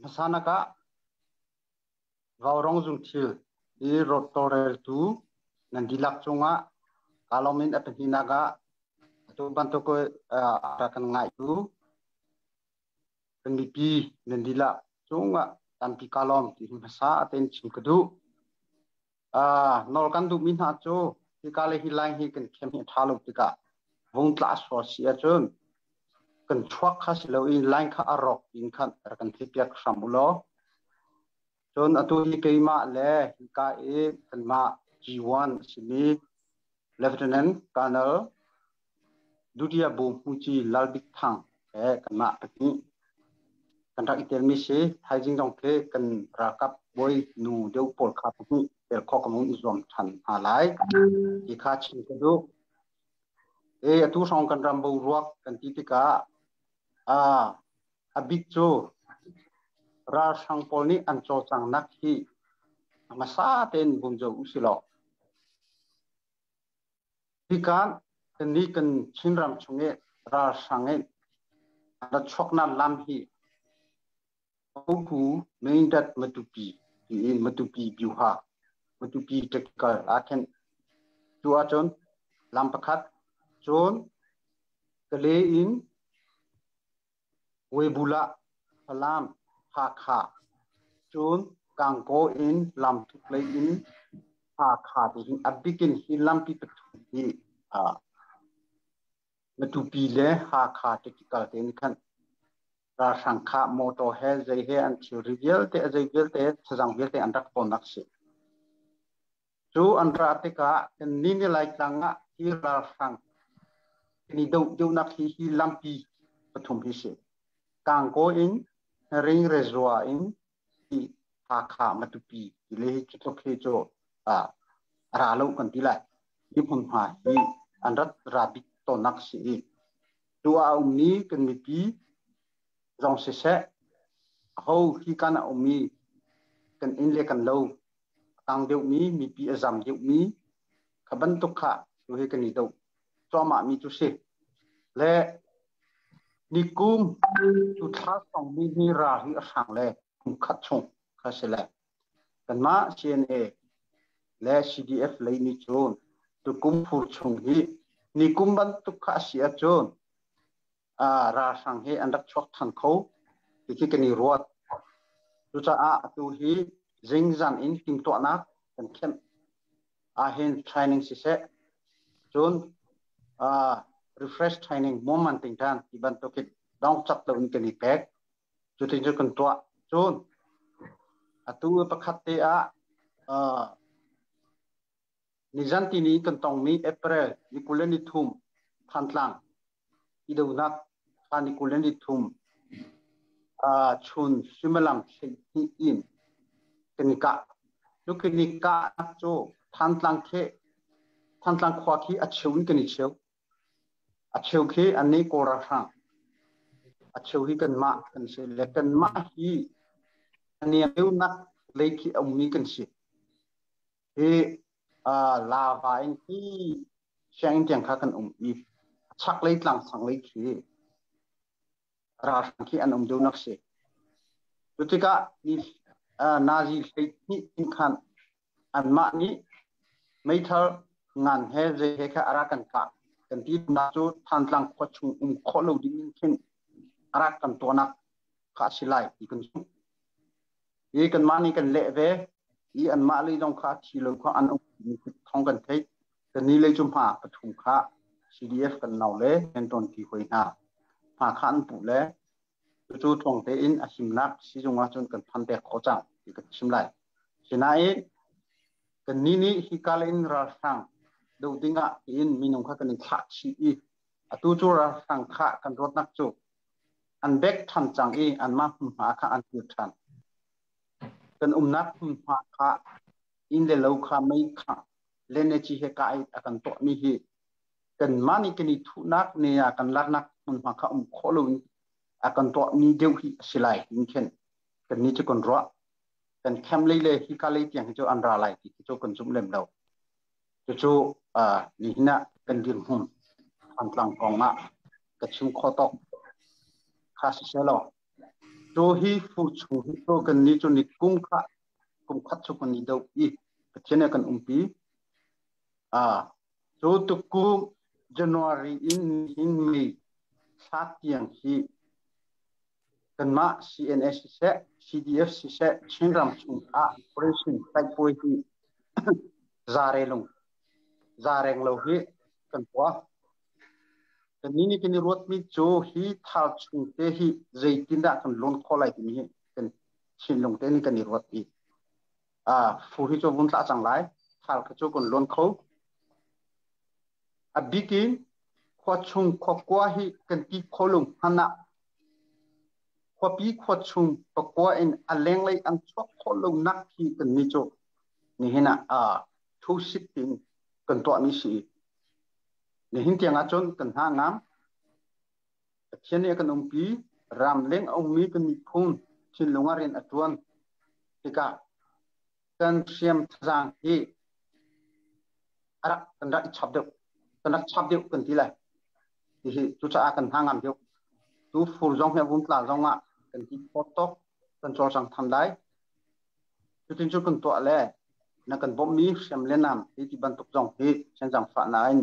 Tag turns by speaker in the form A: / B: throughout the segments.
A: masana ka gaurong jung thil I rotorel tu nandilak chunga kalomin at hinaga tu bantu ko akan ngai tu pendipi nandila chunga tampi kalom ti masa aten chimkadu nol kan du min ha chu ti kale hilai hi kan khem hi thaluk tika vung tla so sia chun kan chuak khas lo in line kha arok in khan kan thipiak samulo chun atu hi keima le ka e kan ma G1 sini lieutenant colonel dudia bu muchi lalbik thang kan ma ni kan rak itel mi se haijing dong ke kan rakap boy nu deu pol kha ni el kho kamun izom than halai ki kha chin kedu atu song kan rambo ruak kan titika abik chu ra sang pol ni an cho chang nak hi masa ten bumjo usilo tikan ni kan chinram chunge ra sange ada chokna lam hi ku main dat matupi in matupi biuha matupi technical aken tua chon lam pakhat chon kale in webula salam ha kha chon kangko in lam thuklei in ha kha ti hin abikin hi lam pi hi matupi le ha kha technical ten khan ra sangkha moto he zai he an reveal te sajang vel te andak ponak se chu andra te ka ni ni lai tanga hi ra sang ni do nak hi lampi pathum hi se kang ko in ring rezwa in hi ha kha matupi le hi chu khe cho ra lo kan ti lai hi phun ha hi andrat rabi to nak se tu au ni kan mi pi dòng xe hầu khi can ông mi cần in lệ cần lâu tăng điệu mi pi giảm điệu mi khả bắn tục khả rồi cần đi đâu cho mà mi chú xe lệ ni cum chú tháp xong mi ra hi sang lệ cũng khát chung khá xe lệ cần má CNA lệ CDF lấy ni chôn tu cum phụ chung hi ni cum bắn tục khả xe chôn ra sang he andak chok than kho ki kani ruat tu cha tu hi jingzan in ting to na kan khem hen training si se chun refresh training moment ting tan ki ban to ki dong chat lo in kani pek chu tin chu kan to chun atu pakhat te nizanti ni kan tong mi April ni kuleni thum thantlang idau nak ani kuleni thum chun simalang hi in kenika lukinika cho thantlang khwa khi achun keni cheu acheu khi ani kora sa acheu hi kan ma kan se le kan ma hi ani eu nak leiki ami kan se he lava in hi shang tiang kha kan i chak lei tlang sang lei khi ra khi an do nak se tutika ni nazi ni in khan an ma ni mai thar ngan he je he kha ara kan ka kan ti na chu than tlang kho chung kho lo ding khin ara kan to nak kha silai i kan su e kan ma ni kan le ve i an ma le dong kha thi lo kha an thong kan thei kan ni le chum ha pathum kha CDF kan naw le en ton ki hoi na ha khan pu le chu thong te in asim nak si junga chun kan phan te kho chang ki kan sim lai sinai kan ni hi kalin ra sang do dinga in minung kha kan thak chi i atu chu ra sang kha kan rot nak chu an bek than chang i an ma ha kha an pu than kan nak ha kha in le lo kha mai kha le ne chi he ka ai akan to mi hi kan mani kan i thu nak ne akan lak nak ha kha kho lo akan to ni deu hi silai in khen kan ni chu kon ro kan khem le hi ka le tiang chu an ra lai ki chu kon zum lem lo chu ni na kan dir hum an tlang kong na ka chim kho tok kha se lo cho hi fu chung hi to kan ni cho ni kum khat cho kan ni do I chene kan umpi cho to ku January in May satiang hi kan ma CNS se CDF se chingram chung operation tai poi hi zareng lo hi kan kwa kan ni kan rot mi cho hi thal chung te hi zeitin da kan lon kholai ti mi kan chin long te ni kan rot I fu hi cho bun ta chang lai thal ka cho kan lon kho bikin kwa chung kwa hi kan ti kholum hana kwa pi kwa chung kwa in aleng lai ang chok kholum nak hi kan ni cho ni hina thu sitting kan to mi si ni hin tiang a chon kan ha ngam chene kan umpi ram leng ong mi kan mi phun chin lungarin atuan tika kan siam thang hi ara kan da chap deu kan ti lai hi chu cha kan hangam deu tu fur jong he bun tla jong kan ti photo kan chol sang tham dai chu tin chu kan to le na kan bom mi siam le nam ti ban tuk jong hi chen jang fa na in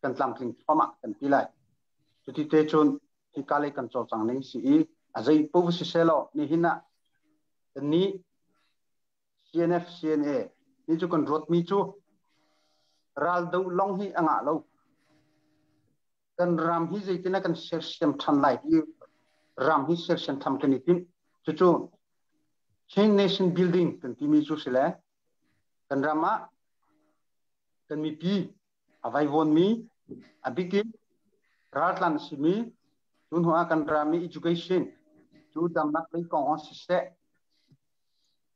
A: kan tlam tling phama kan ti lai chu ti te chun ti kale kan chol sang nei si azai pu si selo ni hina ni CNF CNA ni chu kan rot mi chu ral do long hi anga lo kan ram hi zeitina kan system than lai hi ram hi section tham kan tin chu chain nation building kan ti mi chu sele kan rama kan mi pi avai von mi abiki ratlan simi chun hoa kan rami education chu dam nak lai kong on sise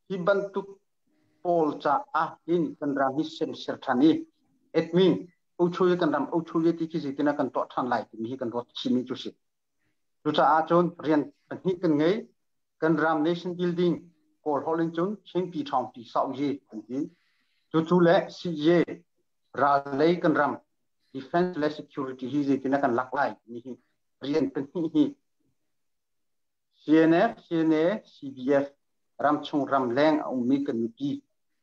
A: hi bantu pol cha in kan ram hi sem ser thani admin uchuye kan ram uchuye ti ki zeitina kan to than lai mi kan rot simi chu si chu cha chon rian hi kan ngei kan ram nation building kol holin chun ching pi thong ti sau ji kan ti chu le CJ ra lei kan ram defense le security hi zeitina kan lak lai mi rian kan hi CNF CNA CDF ram chung ram leng ong mi kan mi pi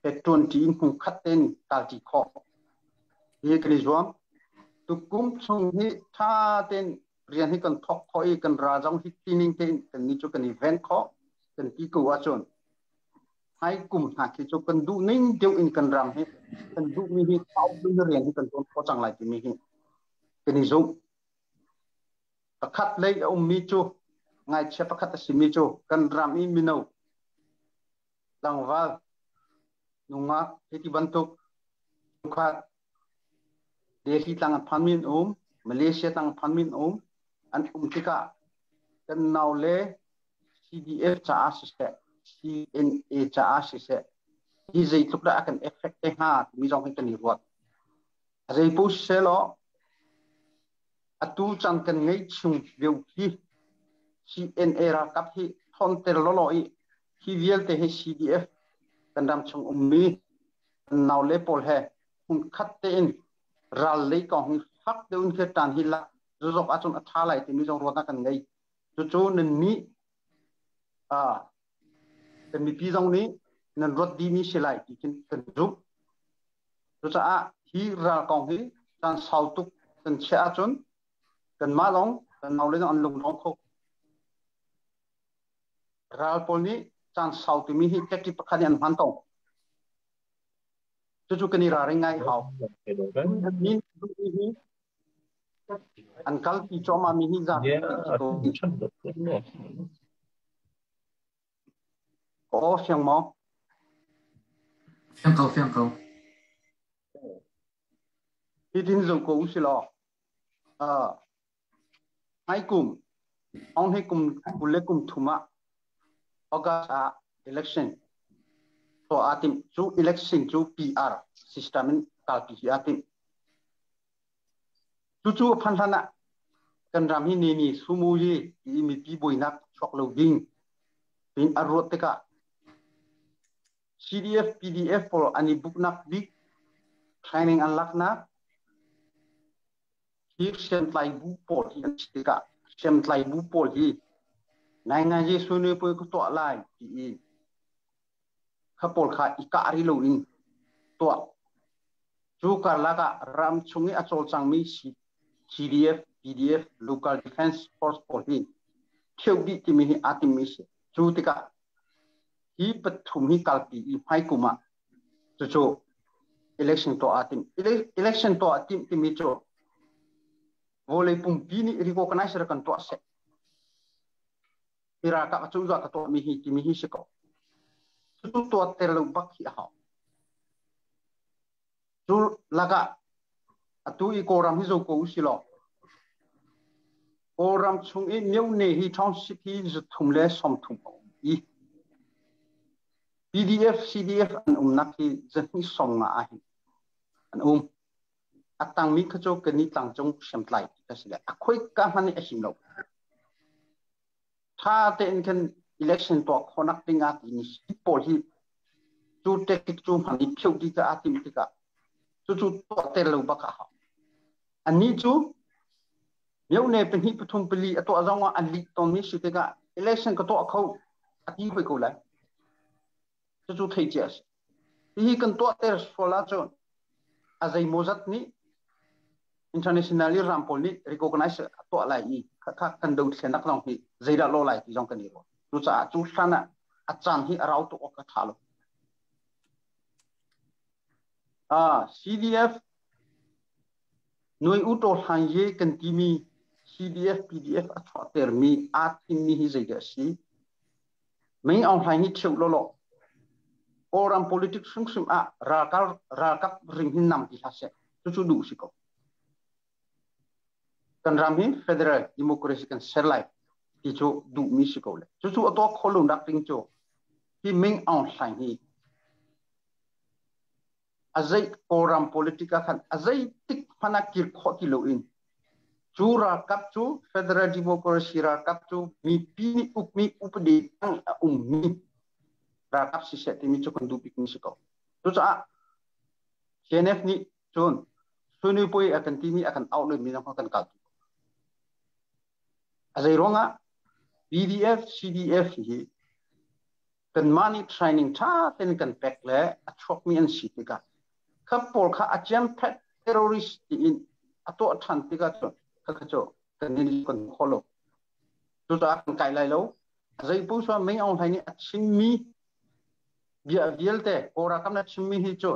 A: petron ti hung khaten tal ti kho hi kan zuam tu kum chung hi tha ten rian hi kan thok khoi kan ra jong hi tining ten kan ni chu kan event kho kan pi ko wa chon hai kum ha ki chu kan du ning deu in kan ram hi kan du mi hi tau du rian hi kan ton ko chang lai ti mi hi kan ni zo pakhat lei mi chu ngai che pakhat si mi chu kan ram i mi no langwal nunga hiti bantuk kha Delhi tang phanmin Malaysia tang phanmin an tika kan naule CDF cha asise CNA cha asise hi zai tukda akan effect ha mi jong kan ni ruat azai pu selo atu chan kan ngai chung veu hi CNA ra kap hi thon ter lo hi viel te hi CDF kan dam chung mi naule pol he hun khat te in ral lei kong hak de un ke tan hila zok achun atha lai ti mi jong rona kan ngai chu nen ni kan mi pi jong ni nan rot di mi silai ti kin kan zu chu cha hi ral kong hi tan sau tu kan che achun kan ma long kan nau le an lung long kho ral pol ni tan sau ti mi hi tek ti pakhan an han tong chu kan ni ra ringai hau min Uncle pi choma mi hi za o fiang mo
B: phiang câu
A: hi tin zo ko u si lo hai kum ong he kum kule kum thuma August election so atim chu election chu PR system in kal pi atim chu phan thana kan ram hi ni sumu yi mi pi boinak chok lo ding pin arot te ka CDF PDF for ani book nak big training unlock na hi sem tlai bu pol hi te ka sem tlai bu pol hi nai nga je su ne poi ko to lai ti khapol kha ikari lo in to chu kar laga ram chungi achol changmi CDF PDF local defense force polhi theubi timi hi atimi se chu tika hi pathum hi kalpi I phai kuma chu election to atim timi chu vole pum pini recognize ra kan to se ira ka chu za ka to mi hi timi hi se ko chu to ter lo bak hi ha chu laga atu I koram hi zo ko usilo koram chung I new ne hi township hi zu thumle som thum I PDF CDF an naki zani som nga ahi an atang mi khacho kani tang chong semtlai kasile akhoi ka mani asimlo tha te in kan election to khonak tinga ni pol hi chu tekik chu mani pheu di ka atim tika chu to tel lo baka ha ani chu meu ne pen hi pathum pili ato azonga ali to mi sitega election ka to khau ati pe ko la chu thei ches hi kan to ter sola chu azai mozat ni internationally rampol ni recognize to lai I kha kan do senak long hi zaida lo lai ti jong kan ni ro chu cha chu sana achan hi arau to ka thalo CDF noi uto hanje kan timi CDF PDF atwa termi atimi hi zaida si mai on hai theu lo oram politics sum a rakap ring hin nam ti hase chu du si ko kan ramhi federal democracy kan serlai ti chu du mi si ko le chu ato kholu nak ting chu hi ming on sai hi azai oram politica khan azai tik phana kir kho ki lo in chu rakap chu federal democracy rakap chu mi pi ni updi ang mi rakap si set mi chu kan du pik ni si ko chu cha CNF ni chun sunu poi akan timi akan outlet mi nang kan kal azai ronga PDF CDF hi kan money training tha ten kan pek le achok mi an si tika khapol kha acham threat terrorist in ato than tika chu kha chu kan ni kan kholo chu ta kan kai lai lo azai pu so mai ong hai ni achim mi bia vielte ora kam na chimmi hi chu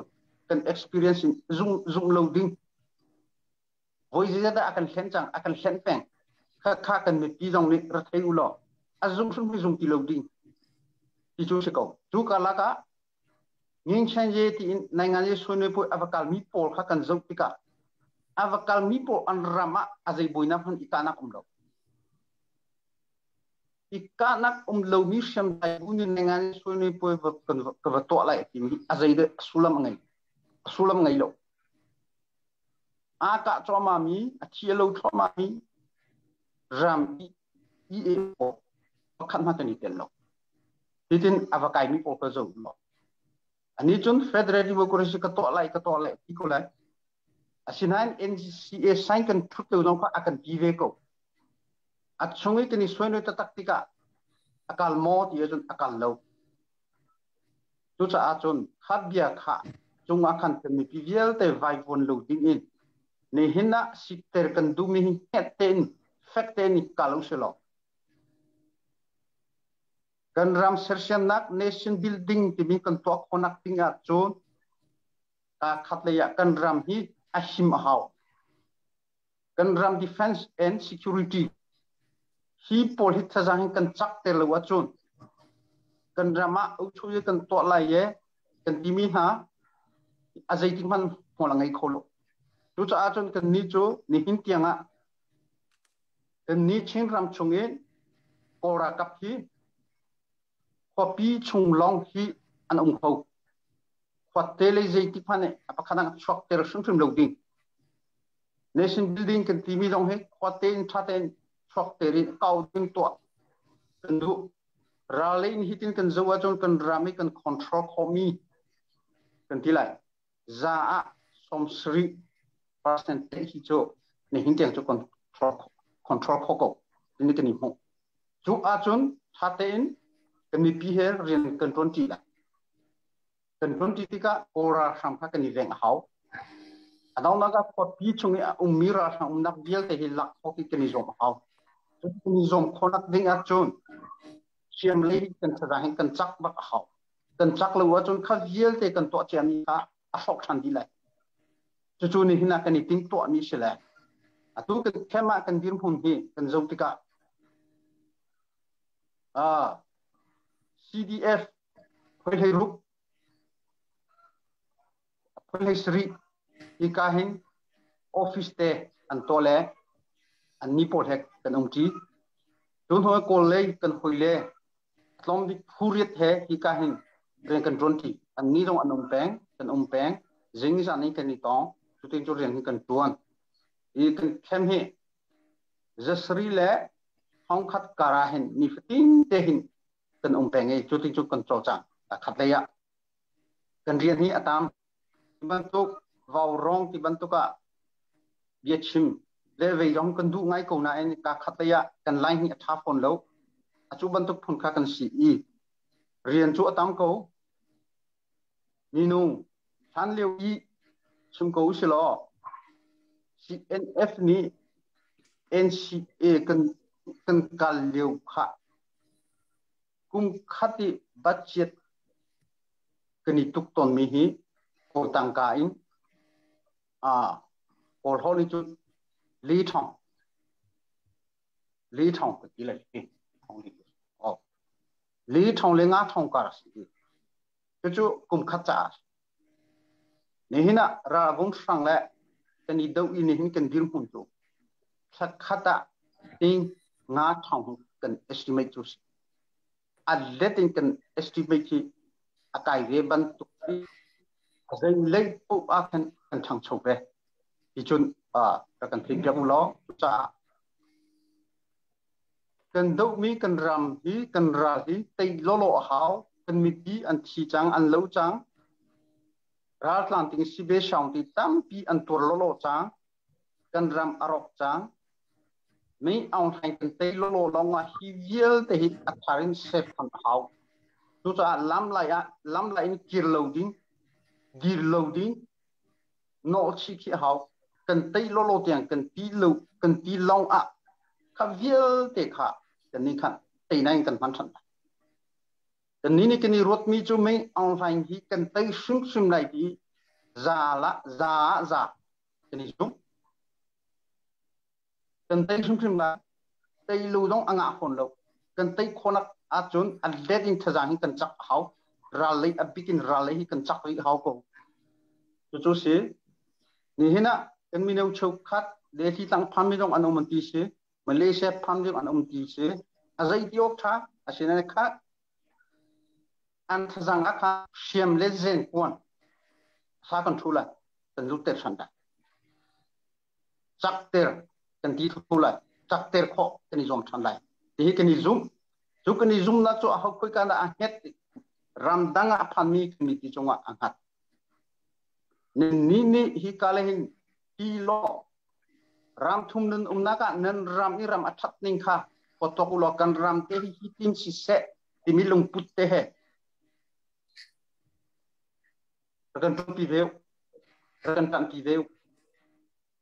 A: kan experience zoom loading voice da akan khenchang akan khenpeng kha kan mi pi jong ni ra thei ulo azum sum zoom ti loading ti chu se ko chu ka la ka ning chen je ti nai nga je sone pu avakal mi pol kha kan zau tika avakal mi po an rama azai boina phan itana kumlo ikanak lo mi syam dai uni nai nga je sone pu kan ka to lai ti azai de sulam ngai lo aka choma mi achielo choma mi ram I o khan ma tani tel lo titin avakai mi po ka zo lo ani chun federal democracy ka to lai iko lai asinan NCA sign kan thuk te dong kha akan pive ko at sungi kini soino ta taktika akal mo ti chun akal lo tu cha a chun khabia kha chung akan mi PVL te vai von lo ding in ne hinna sikter kan du mi heten fakten kalau selo kan ram sersian nak nation building ti mi kan to khonak tinga chun ta khatleya kan ram hi asim haw kan ram defense and security hi pol hi thajang kan chak te lo chun kan rama uchu kan to lai ye kan timi ha azai ting man holangai kholo tu cha chun kan ni chu ni hin tianga kan ni ching ram chunge ora kap hi kopi chung long hi an ho tele zai ti phane apa khana shok ter sum loading nation building kan timi dong he khoten thaten shok terin kauding to kandu ralein hitin kan zawa chon kan rami kan control khomi kan tilai za a som sri percentage cho ne hintiang cho control khoko ini kan ho chú chun hatein kami piher rian control ti la control ti ka ora sampa kani veng hau adau naga ko pi chungi umira sam nak dial te hilak ko ki kani zom hau kani zom khonak ding chun siam le kan thara hin kan chak bak hau kan chak lo wa chun kha dial te kan to chiam ni ka asok than di lai chu ni hina kani ting to ni sila atu kan khema kan dir hum hi kan zom ti ka CDF phơi hay ruk phơi hay sri ikahin office te an tole an ni por hek kan ongchi tun ho kol le kan hoile tlom di phuriat he ikahin ren kan ronti an ni rong an om peng jing za ni kan ni tong tutin chu ren kan tuan I kan khem he zasri le hong khat kara hen ni fitin te hin kan peng ei chutin chu kan tro chang khat le ya kan rian hi atam bantuk vào rong ti bantuka Việt chim le ve yong kan du ngai ko na en ka khataya kan lai hi tha phone lo achu bantuk phun kha kan si I rian chu atam ko ninu than leu I sum ko silo CNF ni NCA kan kal leu kha kum khati budget kani tuk ton mi hi ko tang ka in or holi chu lý thong cái gì lại lý thong le nga thong cả gì cái chỗ cùng khát trả này hina ra vung sang lại cái này đâu in hình cái điểm hùng chỗ khát khát ting nga thong cái estimate chỗ let in cái estimate ki akai ve ban tu cái lấy bộ kan thang chok ve thì chun kan thik jam lo cha kan do mi kan ram hi kan ra hi tei lo hau kan mi ti an thi chang an lo chang ra tlang ting si be shang ti tam pi an tur lo chang kan ram arok chang mi aung thang kan tei lo long a hi yel te hi atharin sep kan hau tu cha lam lai in kir loading no chi ki hau kan tei lo tiang kan ti long a kha viel te kha kan ni khan tei nai kan pan than kan ni kan ni rot mi chu mai online hi kan tei sum lai di za kan ni sum kan tei sum la tei lu dong anga khon lo kan tei khonak a chun an let in thajang kan chak hau ra lei a bikin ra lei kan chak ri hau ko chu si ni hina kan mi no chou khat le thi tang pham mi dong anom ti se Malaysia pham dong anom ti se azai tiok tha asina kha an thajang a kha siam le zen kon sa kan thula kan lu ter san da chak ter kan ti thula chak ter kho kan zom than lai ti kan ni zoom na chu a hok khoi kana a het ram danga phan mi mi ti chonga a hat ni hi kalehin ti lo ram thum nan naka nan ram ni ram athat ning kha potokulo kan ram te hi tin si se ti mi lung put te he kan tu pi veu kan tan pi veu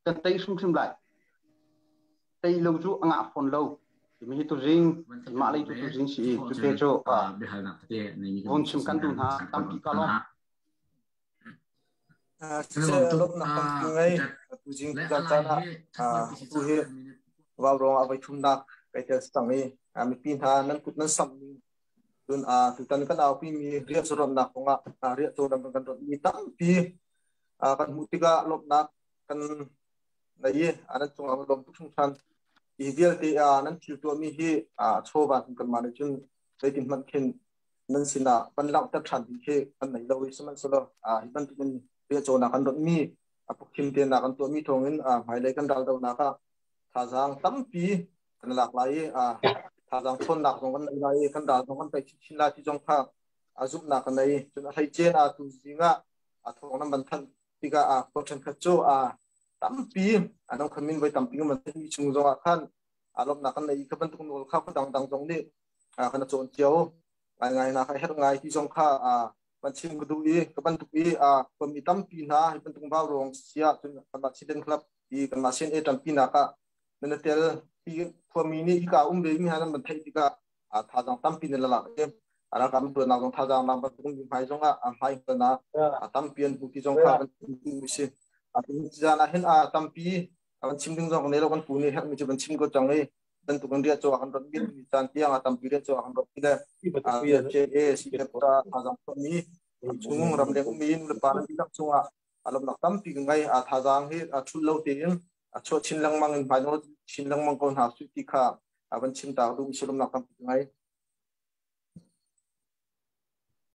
A: kan tei sum lai tei lo chu anga phone lo ti mi tu ring ma lai tu ring si tu te cho von chim kan tu na tam pi ka lo
B: sẽ lúc nào không cứ ngay tu jing ta cha na tu he vào rong avai thum na cái tel stang ni mi pin ha nan kut nan sam ni tun tu tan kan au pi mi ria sorom na konga ria to dam kan mi tam pi kan mutika lop na kan nai anan chung am lom chung than I vial ti nan thil to mi hi chowa kan ma chun sei tin man khin nan sina pan lau ta than hi kan nai lo saman solo hi ban tin ria cho na kan dot mi apukhin te na kan to mi thongin mai lai kan dal do na ka thajang tam pi kan lak lai thajang thon nak jong kan lai kan dal jong kan pai chin la ti jong kha azup na kan nai chun hai chen tu zinga thong na man than ti ga ko chen kha cho tam pi anong khamin vai tam pi man ti chung jong khan alom na kan nei ka ban tung nol kha dang dang jong ni kana chon chiao ngai na khai het ngai ki jong kha ban chim du i ka ban tu i pami tam pi na ban tung ba rong sia chun ka accident club i kan ma sen e tam pi na ka na tel pi pami ni ka le mi hanan ban thai ti ka tha jang tam pi na la ke ara kam bu na jong tha jang na ban tung mai jong hai na tam pian bu ki jong kha ban tu si jana hen tam pi ban chim ding jong ne lo kan pu ni ha mi ban chim ko chang ei dan tu kan dia cho kan bin tan tiang tam pi dia cho kan pi da che e si ta azam ni chung ram le min le pa ni tak chunga alom nak tam pi ngai tha jang he chul lo te in cho chin lang mang in ba no chin lang mang kon ha su ti kha ban chim ta du silom nak tam pi ngai